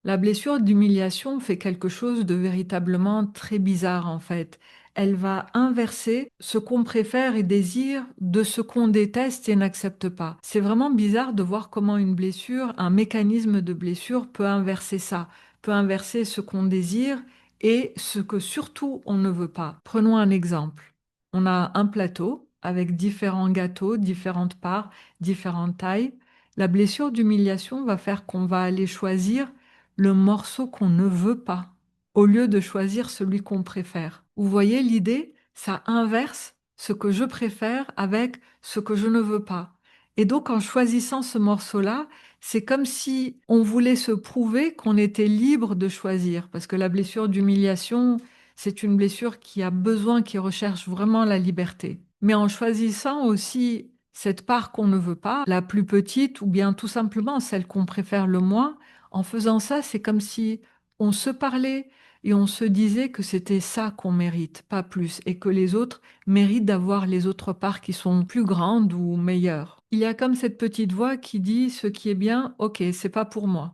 La blessure d'humiliation fait quelque chose de véritablement très bizarre en fait. Elle va inverser ce qu'on préfère et désire de ce qu'on déteste et n'accepte pas. C'est vraiment bizarre de voir comment une blessure, un mécanisme de blessure peut inverser ça, peut inverser ce qu'on désire et ce que surtout on ne veut pas. Prenons un exemple. On a un plateau avec différents gâteaux, différentes parts, différentes tailles. La blessure d'humiliation va faire qu'on va aller choisir le morceau qu'on ne veut pas, au lieu de choisir celui qu'on préfère. Vous voyez l'idée? Ça inverse ce que je préfère avec ce que je ne veux pas. Et donc, en choisissant ce morceau-là, c'est comme si on voulait se prouver qu'on était libre de choisir, parce que la blessure d'humiliation, c'est une blessure qui a besoin, qui recherche vraiment la liberté. Mais en choisissant aussi cette part qu'on ne veut pas, la plus petite ou bien tout simplement celle qu'on préfère le moins, en faisant ça, c'est comme si on se parlait et on se disait que c'était ça qu'on mérite, pas plus, et que les autres méritent d'avoir les autres parts qui sont plus grandes ou meilleures. Il y a comme cette petite voix qui dit ce qui est bien, ok, c'est pas pour moi.